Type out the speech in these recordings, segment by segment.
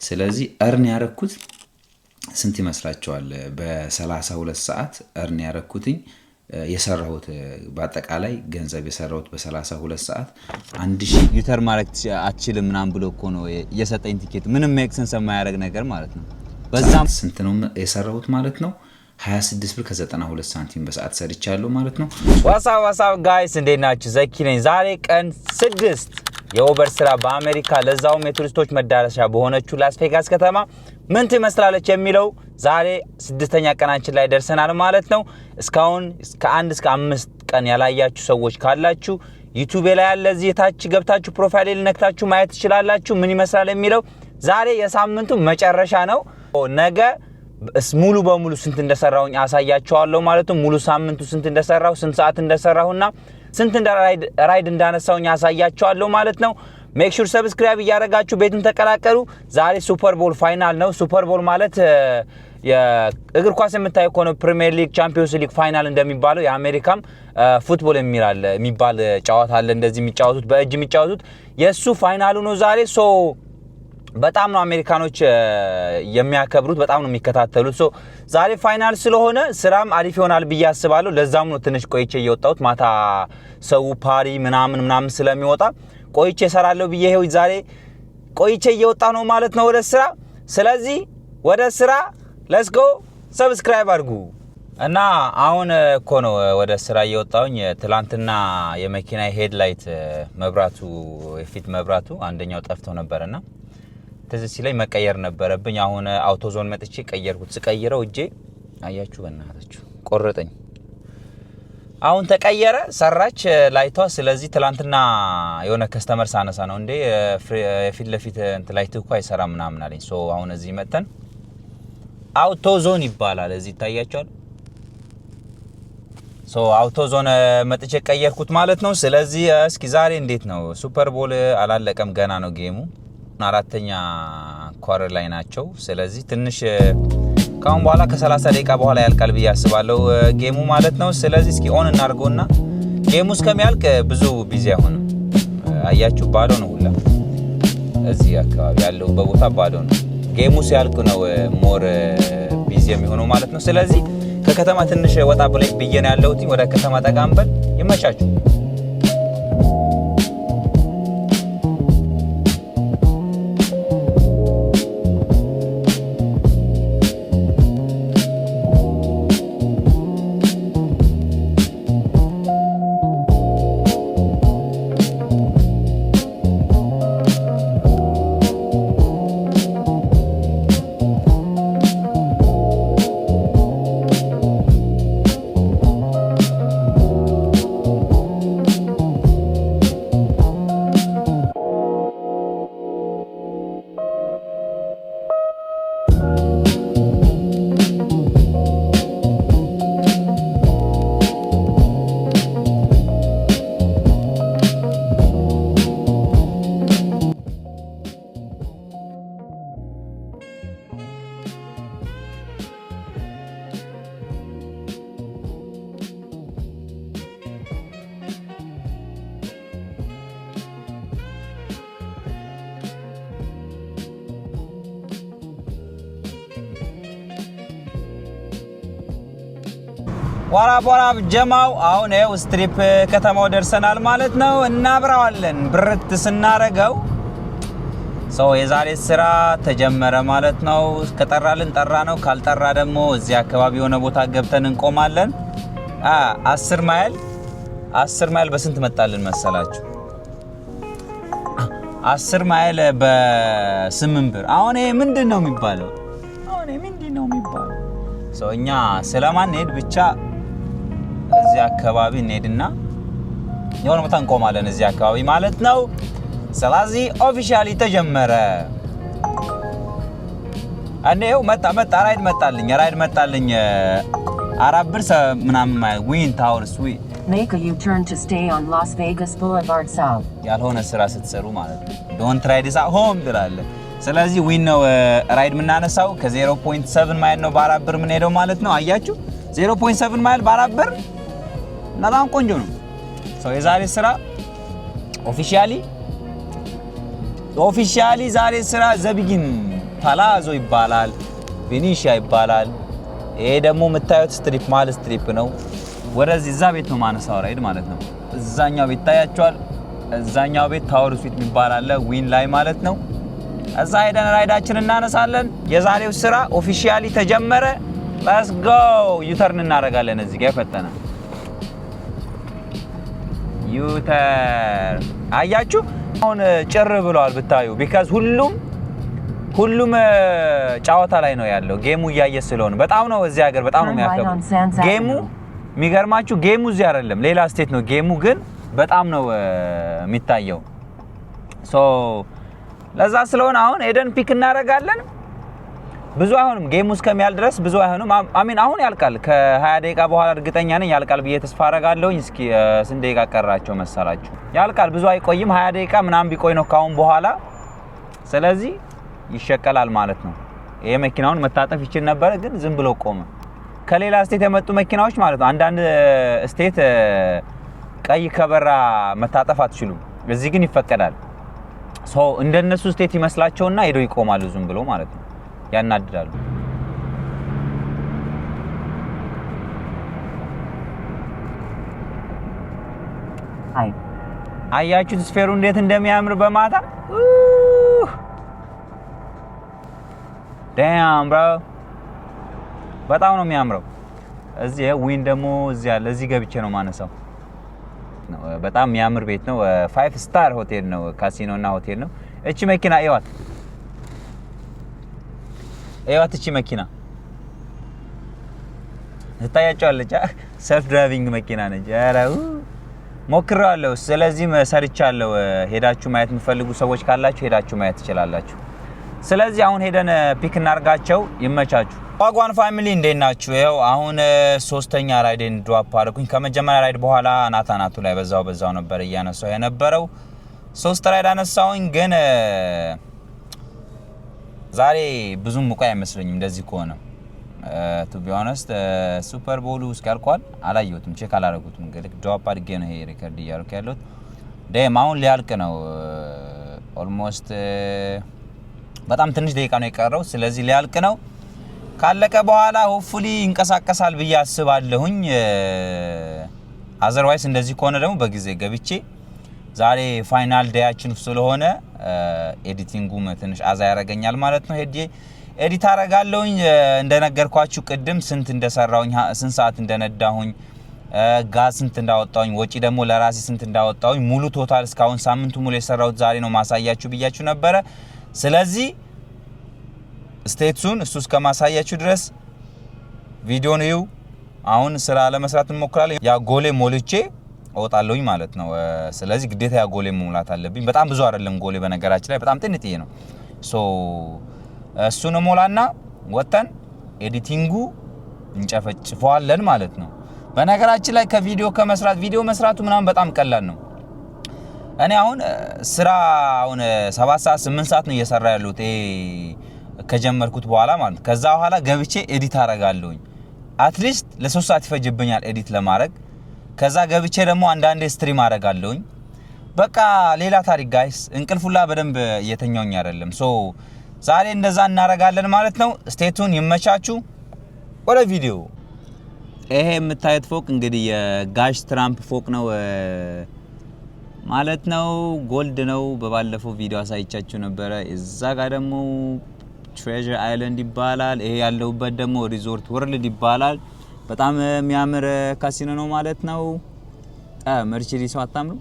ስለዚህ እርን ያረኩት ስንት ይመስላችኋል? በ32 ሰዓት እርን ያረኩትኝ የሰራሁት በአጠቃላይ ገንዘብ የሰራሁት በ32 ሰዓት 1000 ዩተር ማርክ አትችልም ምናምን ብሎ እኮ ነው የሰጠኝ ቲኬት። ምንም ሜክሰንስ የማያደርግ ነገር ማለት ነው። በዛም ስንት ነው የሰራሁት ማለት ነው? 26 ብር ከ92 ሳንቲም በሰዓት ሰርቻለሁ ማለት ነው። ዋትስአፕ ጋይስ እንዴት ናችሁ? ዘኪ ነኝ። ዛሬ ቀን 6 የኡበር ስራ በአሜሪካ ለዛውም የቱሪስቶች መዳረሻ በሆነችው ላስ ቬጋስ ከተማ ምን ትመስላለች የሚለው ዛሬ 6ኛ ቀናችን ላይ ደርሰናል ማለት ነው። እስካሁን ከ1 እስከ 5 ቀን ያላያችሁ ሰዎች ካላችሁ ዩቲዩብ ላይ ያለ እዚህ ታች ገብታችሁ ፕሮፋይል ልነክታችሁ ማየት ትችላላችሁ ምን ይመስላል የሚለው። ዛሬ የሳምንቱ መጨረሻ ነው። ነገ ሙሉ በሙሉ ስንት እንደሰራሁኝ አሳያችኋለሁ ማለት ነው። ሙሉ ሳምንቱ ስንት እንደሰራሁ ስንት ሰዓት እንደሰራሁና ስንት ራይድ እንዳነሳሁኝ አሳያችኋለሁ ማለት ነው። ሜክ ሹር ሰብስክራይብ ያደርጋችሁ ቤቱን ተቀላቀሉ። ዛሬ ሱፐር ቦል ፋይናል ነው። ሱፐር ቦል ማለት የእግር ኳስ የምታየው ከሆነ ፕሪሚየር ሊግ ቻምፒዮንስ ሊግ ፋይናል እንደሚባለው የአሜሪካም ፉትቦል የሚባል ጨዋታ አለ። እንደዚህ የሚጫወቱት በእጅ የሚጫወቱት የሱ ፋይናሉ ነው ዛሬ። ሶ በጣም ነው አሜሪካኖች የሚያከብሩት፣ በጣም ነው የሚከታተሉት። ሶ ዛሬ ፋይናል ስለሆነ ስራም አሪፍ ይሆናል ብዬ አስባለሁ። ለዛም ነው ትንሽ ቆይቼ እየወጣሁት ማታ ሰው ፓሪ ምናምን ስለሚወጣ ቆይቼ እሰራለሁ ብዬ ይሄው ዛሬ ቆይቼ እየወጣ ነው ማለት ነው ወደ ስራ። ስለዚህ ወደ ስራ ሌትስ ጎ። ሰብስክራይብ አድርጉ እና አሁን እኮ ነው ወደ ስራ እየወጣሁኝ። ትላንትና የመኪና ሄድላይት መብራቱ የፊት መብራቱ አንደኛው ጠፍቶ ነበርና ተዚህ ሲላይ መቀየር ነበረብኝ። አሁን አውቶዞን መጥቼ ቀየርኩት። ስቀይረው እጄ አያችሁ በእናታችሁ ቆረጠኝ። አሁን ተቀየረ ሰራች ላይቷ። ስለዚህ ትላንትና የሆነ ከስተመር ሳነሳ ነው እንዴ ፊት ለፊት ላይቱ እኮ አይሰራም ምናምን አለኝ። ሶ አሁን እዚህ መተን አውቶዞን ይባላል እዚህ ታያችኋል። ሶ አውቶዞን መጥቼ ቀየርኩት ማለት ነው። ስለዚህ እስኪ ዛሬ እንዴት ነው? ሱፐር ቦል አላለቀም ገና ነው ጌሙ። 4ኛ ኳርተር ላይ ናቸው። ስለዚህ ትንሽ ካሁን በኋላ ከ30 ደቂቃ በኋላ ያልቃል ብዬ አስባለሁ ጌሙ ማለት ነው። ስለዚህ እስኪ ኦን እናርጎና ጌሙ እስከሚያልቅ ብዙ ቢዚ አይሆንም። አያችሁ ባዶ ነው ሁላ እዚህ አካባቢ ያለው በቦታ ባዶ ነው። ጌሙ ሲያልቅ ነው ሞር ቢዚ የሚሆነው ማለት ነው። ስለዚህ ከከተማ ትንሽ ወጣ ብዬ ነው ያለሁት። ወደ ከተማ ተጋምበል ይመቻችሁ። ወራቦራብ ጀማው አሁን ነው ስትሪፕ ከተማው ደርሰናል ማለት ነው። እናብራዋለን ብርት ስናረገው ሰው የዛሬ ስራ ተጀመረ ማለት ነው። ከጠራልን ጠራ ነው፣ ካልጠራ ደግሞ እዚህ አካባቢ የሆነ ቦታ ገብተን እንቆማለን። 10 ማይል በስንት መጣልን መሰላችሁ? 10 ማይል በ8 ብር። አሁን ይሄ ምንድነው የሚባለው? ሰው እኛ ስለማን ሄድ ብቻ እዚህ አካባቢ እንሄድና የሆነ ቦታ እንቆማለን እዚህ አካባቢ ማለት ነው። ስለዚህ ኦፊሻሊ ተጀመረ። አንዴው መጣ ራይድ መጣልኝ 4 ብር ምናምን ዊን ታወርስ Make a U-turn to stay on Las Vegas Boulevard South. ያልሆነ ስራ ስትሰሩ ማለት ነው። Don't try this at home ብላለ። ስለዚህ ዊን ነው ራይድ ምናነሳው ከ0.7 ማይል ነው በ4 ብር ምን ሄደው ማለት ነው። አያችሁ 0.7 ማይል በ4 ብር በጣም ቆንጆ ነው። ሰው የዛሬ ስራ ኦፊሻሊ ዛሬ ስራ ዘቢጊን ፓላዞ ይባላል፣ ቬኒሺያ ይባላል። ይሄ ደግሞ የምታዩት ስትሪፕ ማል ስትሪፕ ነው። ወደዚህ እዛ ቤት ነው ማነሳው ራይድ ማለት ነው። እዛኛው ቤት ታያቸዋል። እዛኛው ቤት ታወር ስዊት የሚባል አለ ዊን ላይ ማለት ነው። እዛ ሄደን ራይዳችን እናነሳለን። የዛሬው ስራ ኦፊሻሊ ተጀመረ። ሌትስ ጎ ዩተርን እናደርጋለን። እዚህ ጋር ፈተና ዩተር አያችሁ። አሁን ጭር ብለዋል ብታዩ ቢካዝ ሁሉም ጫወታ ላይ ነው ያለው። ጌሙ እያየ ስለሆነ በጣም ነው እዚህ ሀገር በጣም ነው የሚያከብሩ ጌሙ። የሚገርማችሁ ጌሙ እዚህ አይደለም ሌላ ስቴት ነው ጌሙ፣ ግን በጣም ነው የሚታየው። ሶ ለዛ ስለሆነ አሁን ሄደን ፒክ እናደርጋለን። ብዙ አይሆንም ጌሙ እስከሚያል ድረስ ብዙ አይሆንም። አሚን አሁን ያልቃል። ከ20 ደቂቃ በኋላ እርግጠኛ ነኝ ያልቃል ብዬ ተስፋ አደርጋለሁኝ። እስኪ ስንት ደቂቃ ቀራቸው መሰላችሁ? ያልቃል፣ ብዙ አይቆይም። 20 ደቂቃ ምናምን ቢቆይ ነው ካሁን በኋላ። ስለዚህ ይሸቀላል ማለት ነው። ይሄ መኪናውን መታጠፍ ይችል ነበር ግን ዝም ብሎ ቆመ። ከሌላ ስቴት የመጡ መኪናዎች ማለት ነው አንዳንድ ስቴት ቀይ ከበራ መታጠፍ አትችሉም፣ እዚህ ግን ይፈቀዳል። ሶ እንደነሱ ስቴት ይመስላቸውና ሄዶ ይቆማሉ ዝም ብሎ ማለት ነው። ያናድዳሉ። አያችሁት ስፌሩ እንዴት እንደሚያምር በማታ ዳም ብሮ በጣም ነው የሚያምረው። እዚህ ዊን ደግሞ እዚህ ያለ እዚህ ገብቼ ነው ማነሳው። በጣም የሚያምር ቤት ነው። 5 ስታር ሆቴል ነው፣ ካሲኖ እና ሆቴል ነው። እቺ መኪና እዩዋት እቺ መኪና ትታያቸዋለች። ሰልፍ ድራይቪንግ መኪና ነች። አራው ሞክራለሁ። ስለዚህ ሰርቻለሁ። ሄዳችሁ ማየት የምትፈልጉ ሰዎች ካላችሁ ሄዳችሁ ማየት ትችላላችሁ። ስለዚህ አሁን ሄደን ፒክ እናርጋቸው። ይመቻችሁ። ዋጓን ፋሚሊ እንዴት ናችሁ? ይኸው አሁን ሶስተኛ ራይድን ድሮፕ አድርኩኝ። ከመጀመሪያ ራይድ በኋላ አናቱ ላይ በዛው ነበር እያነሳው የነበረው። 3 ራይድ አነሳውኝ፣ ግን ዛሬ ብዙም ሙቀት አይመስለኝም እንደዚህ ከሆነ ቱ ቢ ኦነስት። ሱፐር ቦሉ እስካልኳል አላየሁትም፣ ቼክ አላደረጉትም። እንግዲህ ድሮፕ አድርጌ ነው ይሄ ሪከርድ እያደረኩ ያለሁት። ደም አሁን ሊያልቅ ነው። ኦልሞስት በጣም ትንሽ ደቂቃ ነው የቀረው። ስለዚህ ሊያልቅ ነው። ካለቀ በኋላ ሆፕፉሊ ይንቀሳቀሳል ብዬ አስባለሁኝ። አዘርዋይስ እንደዚህ ከሆነ ደግሞ በጊዜ ገብቼ ዛሬ ፋይናል ዴያችን ስለሆነ ኤዲቲንጉም ትንሽ አዛ ያረጋኛል ማለት ነው። ሄጄ ኤዲት አረጋለሁኝ። እንደነገርኳችሁ ቅድም ስንት እንደሰራሁኝ፣ ስንት ሰዓት እንደነዳሁኝ፣ ጋዝ ስንት እንዳወጣሁኝ፣ ወጪ ደግሞ ለራሴ ስንት እንዳወጣሁኝ ሙሉ ቶታል እስካሁን ሳምንቱ ሙሉ የሰራሁት ዛሬ ነው ማሳያችሁ ብያችሁ ነበረ። ስለዚህ ስቴትሱን እሱ እስከማሳያችሁ ድረስ ቪዲዮን እዩ። አሁን ስራ ለመስራት እንሞክራለን። ያ ጎሌ ሞልቼ እወጣለሁኝ ማለት ነው። ስለዚህ ግዴታ ያ ጎሌ መሙላት አለብኝ። በጣም ብዙ አይደለም ጎሌ፣ በነገራችን ላይ በጣም ጥንጥዬ ነው። ሶ እሱን ሞላና ወተን ኤዲቲንጉ እንጨፈጭፈዋለን ማለት ነው። በነገራችን ላይ ከቪዲዮ ከመስራት ቪዲዮ መስራቱ ምናምን በጣም ቀላል ነው። እኔ አሁን ስራ አሁን 7 ሰዓት 8 ሰዓት ነው እየሰራ ያለሁት ከጀመርኩት በኋላ ማለት። ከዛ በኋላ ገብቼ ኤዲት አረጋለሁኝ። አትሊስት ለ3 ሰዓት ይፈጅብኛል ኤዲት ለማድረግ። ከዛ ገብቼ ደግሞ አንዳንዴ ስትሪም አረጋለሁኝ። በቃ ሌላ ታሪክ ጋይስ። እንቅልፉላ በደንብ እየተኛውኝ አይደለም። ሶ ዛሬ እንደዛ እናረጋለን ማለት ነው። ስቴቱን ይመቻችሁ። ወደ ቪዲዮ። ይሄ የምታዩት ፎቅ እንግዲህ የጋሽ ትራምፕ ፎቅ ነው ማለት ነው። ጎልድ ነው። በባለፈው ቪዲዮ አሳይቻችሁ ነበረ። እዛ ጋር ደግሞ ትሬዠር አይላንድ ይባላል። ይሄ ያለውበት ደግሞ ሪዞርት ወርልድ ይባላል። በጣም የሚያምር ካሲኖ ነው ማለት ነው። መርቼዲስ አታምሩ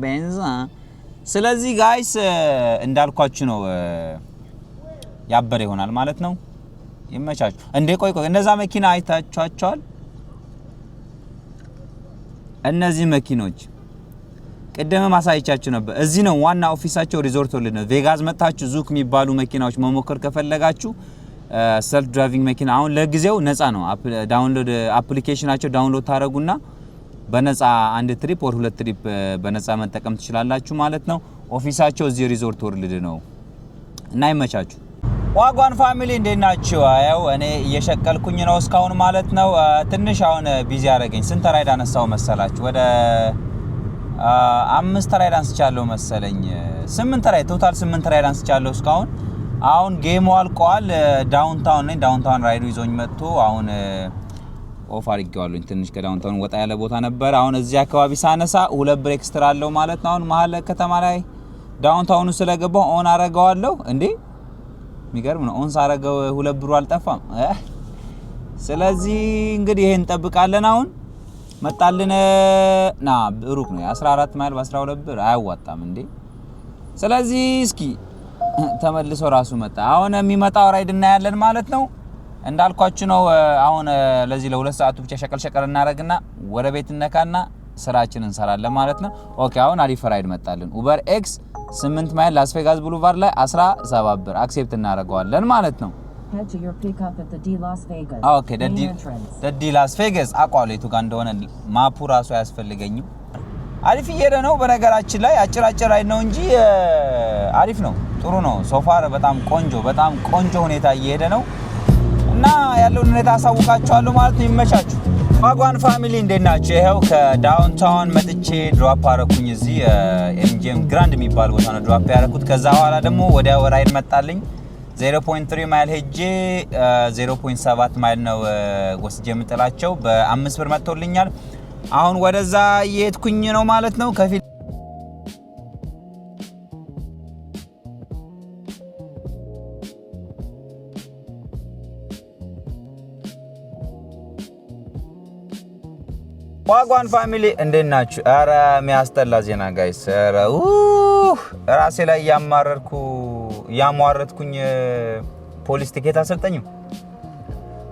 ቤንዛ። ስለዚህ ጋይስ እንዳልኳችሁ ነው ያበረ ይሆናል ማለት ነው። ይመቻችሁ። እንዴ ቆይ እነዛ መኪና አይታችኋቸዋል? እነዚህ መኪኖች ቅድም ማሳይቻችሁ ነበር። እዚህ ነው ዋና ኦፊሳቸው ሪዞርት ወርልድ ነው። ቬጋስ መጣችሁ ዙክ የሚባሉ መኪናዎች መሞከር ከፈለጋችሁ ሰልፍ ድራይቪንግ መኪና አሁን ለጊዜው ነፃ ነው። ዳውንሎድ አፕሊኬሽናቸው ዳውንሎድ ታረጉና በነፃ አንድ ትሪፕ ወር 2 ትሪፕ በነፃ መጠቀም ትችላላችሁ ማለት ነው። ኦፊሳቸው እዚህ ሪዞርት ወርልድ ነው እና ይመቻችሁ። ዋጓን ፋሚሊ እንዴት ናችሁ? አያው እኔ እየሸቀልኩኝ ነው እስካሁን ማለት ነው። ትንሽ አሁን ቢዚ አረገኝ። ስንት ራይድ አነሳው መሰላችሁ? ወደ 5 ራይድ አንስቻለሁ መሰለኝ። 8 ራይድ ቶታል 8 ራይድ አንስቻለሁ እስካሁን። አሁን ጌሙ አልቋል። ዳውንታውን ነኝ። ዳውንታውን ራይዱ ይዞኝ መጥቶ አሁን ኦፍ አድርጌዋለሁ። ትንሽ ከዳውንታውን ወጣ ያለ ቦታ ነበር። አሁን እዚህ አካባቢ ሳነሳ 2 ብር ኤክስትራ አለው ማለት ነው። አሁን መሀል ከተማ ላይ ዳውንታውኑ ስለገባው ኦን አረጋዋለሁ። እንዴ የሚገርም ነው። ኦን ሳረገው 2 ብሩ አልጠፋም። ስለዚህ እንግዲህ ይሄን እንጠብቃለን። አሁን መጣልን ና ሩቅ ነው 14 ማይል በ12 ብር አያዋጣም እንዴ። ስለዚህ እስኪ ተመልሶ ራሱ መጣ። አሁን የሚመጣው ራይድ እናያለን ማለት ነው። እንዳልኳችሁ ነው። አሁን ለዚህ ለ2 ሰዓቱ ብቻ ሸቀል እናረግና ወደ ቤት እንነካና ስራችንን እንሰራለን ማለት ነው። ኦኬ አሁን አሪፍ ራይድ መጣልን። ኡበር ኤክስ 8 ማይል ላስ ቬጋስ ብሉቫርድ ላይ 17 ብር አክሴፕት እናደርገዋለን ማለት ነው። Head to your pickup at the D Las Vegas. ኦኬ ዲ ላስ ቬጋስ አቋሌቱ ጋር እንደሆነ ማፑ ራሱ አያስፈልገኝም። አሪፍ እየሄደ ነው። በነገራችን ላይ አጭር ራይድ ነው እንጂ አሪፍ ነው፣ ጥሩ ነው። ሶፋር በጣም ቆንጆ ሁኔታ እየሄደ ነው እና ያለውን ሁኔታ አሳውቃችኋለሁ ማለት ነው። ይመቻችሁ። ዋጓን ፋሚሊ እንዴት ናችሁ? ይሄው ከዳውንታውን መጥቼ ድሮፕ አረኩኝ። እዚህ ኤምጂኤም ግራንድ የሚባል ቦታ ነው ድሮፕ ያረኩት። ከዛ በኋላ ደግሞ ወደ ራይድ መጣልኝ። 0.3 ማይል ሄጄ 0.7 ማይል ነው ወስጄ የምጥላቸው። በ5 ብር መጥቶልኛል። አሁን ወደዛ እየሄድኩኝ ነው ማለት ነው። ከፊት ዋጓን ፋሚሊ እንዴት ናችሁ? ኧረ የሚያስጠላ ዜና ጋይስ። ኧረ ራሴ ላይ ያሟረትኩኝ ፖሊስ ቲኬት አልሰጠኝም።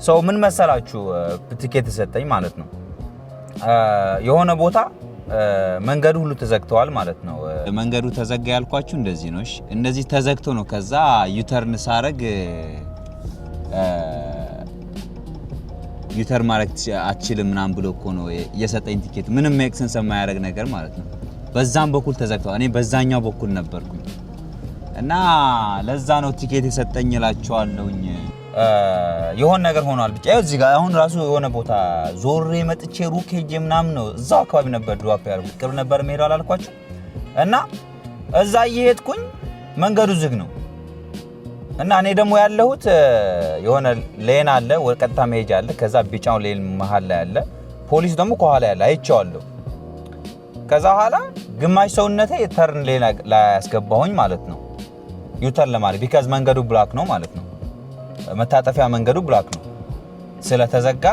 ሰው ምን መሰላችሁ ቲኬት ሰጠኝ ማለት ነው። የሆነ ቦታ መንገዱ ሁሉ ተዘግተዋል ማለት ነው። መንገዱ ተዘጋ ያልኳችሁ እንደዚህ ነው። እሺ እንደዚህ ተዘግቶ ነው። ከዛ ዩተርን ሳረግ ዩተር ማረግ አትችልም ምናምን ብሎ እኮ ነው የሰጠኝ ቲኬት። ምንም ሜክሰንስ የማያደርግ ነገር ማለት ነው። በዛም በኩል ተዘግቷል። እኔ በዛኛው በኩል ነበርኩኝ እና ለዛ ነው ቲኬት የሰጠኝ እላቸዋለሁኝ። የሆነ ነገር ሆኗል ብቻ። እዚህ ጋር አሁን ራሱ የሆነ ቦታ ዞሬ መጥቼ ሩክ ሄጄ ምናምን ነው እዛው አካባቢ ነበር ድሮፕ ያደረኩት። ቅርብ ነበር መሄደው አላልኳችሁ? እና እዛ እየሄድኩኝ መንገዱ ዝግ ነው እና እኔ ደግሞ ያለሁት የሆነ ሌን አለ፣ ወደ ቀጥታ መሄጃ አለ። ከዛ ቢጫው ሌን መሃል ላይ አለ፣ ፖሊስ ደግሞ ከኋላ ያለ አይቼዋለሁ። ከዛ በኋላ ግማሽ ሰውነቴ ተርን ሌን ላይ ያስገባሁኝ ማለት ነው ዩተር ለማድረግ ቢካዝ መንገዱ ብላክ ነው ማለት ነው። መታጠፊያ መንገዱ ብላክ ነው ስለተዘጋ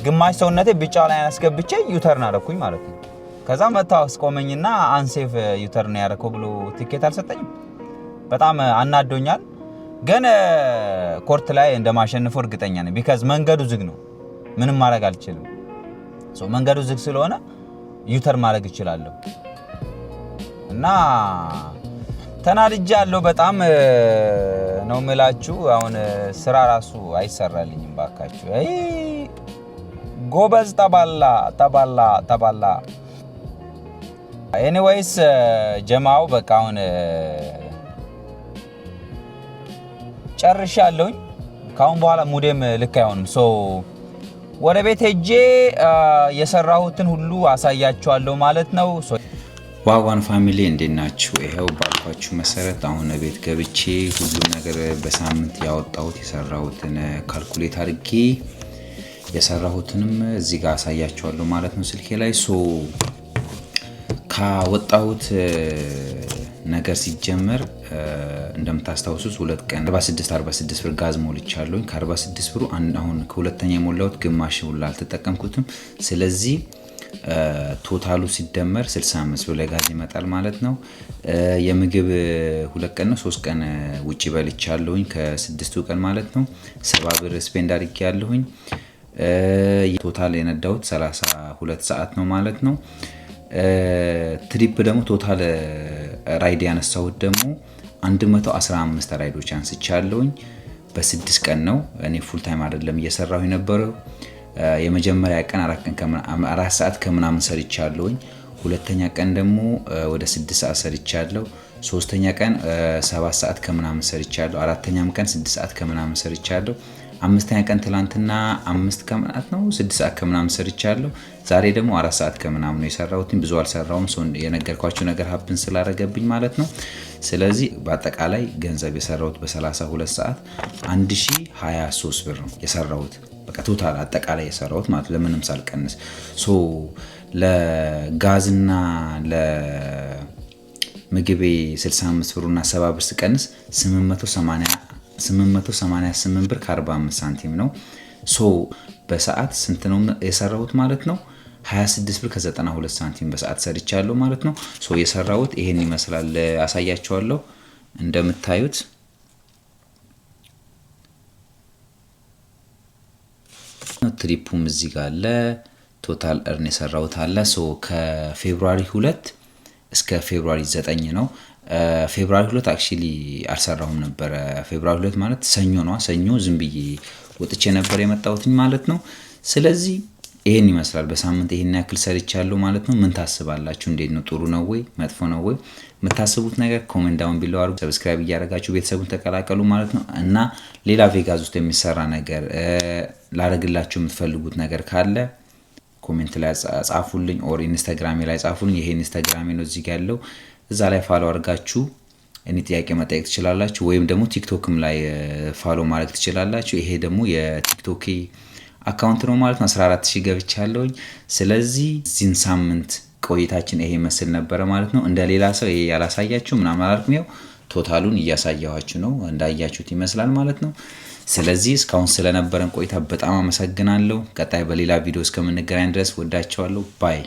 ግማሽ ሰውነቴ ቢጫው ላይ ያስገብቼ ዩተርን አደረኩኝ ማለት ነው። ከዛ መታው አስቆመኝና አንሴፍ ዩተርን ያደረከው ብሎ ቲኬት አልሰጠኝም። በጣም አናዶኛል። ግን ኮርት ላይ እንደማሸንፈው እርግጠኛ ነኝ። ቢካዝ መንገዱ ዝግ ነው፣ ምንም ማድረግ አልችልም። መንገዱ ዝግ ስለሆነ ዩተር ማድረግ እችላለሁ እና ተናድጃለሁ በጣም ነው የምላችሁ። አሁን ስራ ራሱ አይሰራልኝም ባካችሁ። ጎበዝ ተባላ። ኤኒዌይስ ጀማው በቃ አሁን ጨርሻለሁኝ። ካሁን በኋላ ሙዴም ልክ አይሆንም። ወደ ቤት ሄጄ የሰራሁትን ሁሉ አሳያችኋለሁ ማለት ነው። ዋጓን ፋሚሊ እንዴት ናችሁ? ይሄው ባልኳችሁ መሰረት አሁን ቤት ገብቼ ሁሉ ነገር በሳምንት ያወጣሁት የሰራሁትን ካልኩሌት አድርጌ የሰራሁትንም እዚህ ጋር አሳያችኋለሁ ማለት ነው ስልኬ ላይ። ካወጣሁት ነገር ሲጀመር እንደምታስታውሱት 2 ቀን 46 ብር ጋዝ ሞልቻለሁኝ። ከ46 ብሩ አሁን ከሁለተኛ የሞላሁት ግማሽ ሁላ አልተጠቀምኩትም። ስለዚህ ቶታሉ ሲደመር 65 ብር ለጋዝ ይመጣል ማለት ነው። የምግብ 2 ቀን ነው 3 ቀን ውጪ በልቻለሁኝ ከ6ቱ ቀን ማለት ነው። 70 ብር ስፔንድ አድርጌያለሁኝ። ቶታል የነዳሁት 32 ሰዓት ነው ማለት ነው። ትሪፕ ደግሞ ቶታል ራይድ ያነሳሁት ደግሞ 115 ራይዶች አንስቻለሁኝ። በ6 ቀን ነው። እኔ ፉል ታይም አይደለም እየሰራሁ የነበረው። የመጀመሪያ ቀን 4 ሰዓት ከምናምን ሰርቻለሁኝ። ሁለተኛ ቀን ደግሞ ወደ 6 ሰዓት ሰርቻለሁ። ሶስተኛ ቀን 7 ሰዓት ከምናምን ሰርቻለሁ። አራተኛም ቀን 6 ሰዓት ከምናምን ሰርቻለሁ። 5ኛ ቀን ትላንትና 5 ከምናምን ነው 6 ሰዓት ከምናምን ሰርቻለሁ። ዛሬ ደግሞ 4 ሰዓት ከምናምን ነው የሰራሁት። ብዙ አልሰራውም። የነገርኳችሁ ነገር ሀፕን ስላደረገብኝ ማለት ነው። ስለዚህ በአጠቃላይ ገንዘብ የሰራሁት በ32 ሰዓት 1023 ብር ነው የሰራሁት። በቃ ቶታል አጠቃላይ የሰራሁት ማለት ለምንም ሳልቀንስ። ለጋዝና ለምግቤ 65 ብርና 70 ብር ስቀንስ 888 ብር ከ45 ሳንቲም ነው። በሰዓት ስንት ነው የሰራሁት ማለት ነው? 26 ብር ከ92 ሳንቲም በሰዓት ሰርቻለሁ ማለት ነው። የሰራሁት ይሄን ይመስላል። አሳያችኋለሁ። እንደምታዩት ትሪፑም እዚህ ጋር አለ። ቶታል እርን የሰራሁት አለ። ከፌብሩዋሪ 2 እስከ ፌብሩዋሪ 9 ነው። ፌብሩዋሪ 2 አክቹሊ አልሰራሁም ነበር። ፌብሩዋሪ 2 ማለት ሰኞ ነው። ሰኞ ዝም ብዬ ወጥቼ ነበር የመጣሁት ማለት ነው። ስለዚህ ይሄን ይመስላል። በሳምንት ይሄን ያክል ሰርቻለሁ ማለት ነው። ምን ታስባላችሁ? እንዴት ነው? ጥሩ ነው ወይ መጥፎ ነው ወይ? የምታስቡት ነገር ኮሜንት ዳውን ቢለው አድርጉ። ሰብስክራይብ እያደረጋችሁ ቤተሰቡን ተቀላቀሉ ማለት ነው። እና ሌላ ቬጋስ ውስጥ የሚሰራ ነገር ላደርግላችሁ የምትፈልጉት ነገር ካለ ኮሜንት ላይ ጻፉልኝ፣ ኦር ኢንስታግራም ላይ ጻፉልኝ። ይሄ ኢንስታግራም ነው እዚህ ጋር ያለው። እዛ ላይ ፋሎ አድርጋችሁ እኔ ጥያቄ መጠየቅ ትችላላችሁ። ወይም ደግሞ ቲክቶክም ላይ ፋሎ ማድረግ ትችላላችሁ። ይሄ ደግሞ የቲክቶክ አካውንት ነው ማለት ነው። 14000 ገብቻለሁኝ። ስለዚህ እዚህን ሳምንት ቆይታችን ይሄ መስል ነበረ ማለት ነው። እንደ ሌላ ሰው ይሄ ያላሳያችሁ ምናምን አላልኩም። ያው ቶታሉን እያሳያችሁ ነው፣ እንዳያችሁት ይመስላል ማለት ነው። ስለዚህ እስካሁን ስለነበረን ቆይታ በጣም አመሰግናለሁ። ቀጣይ በሌላ ቪዲዮ እስከምንገናኝ ድረስ ወዳችኋለሁ። ባይ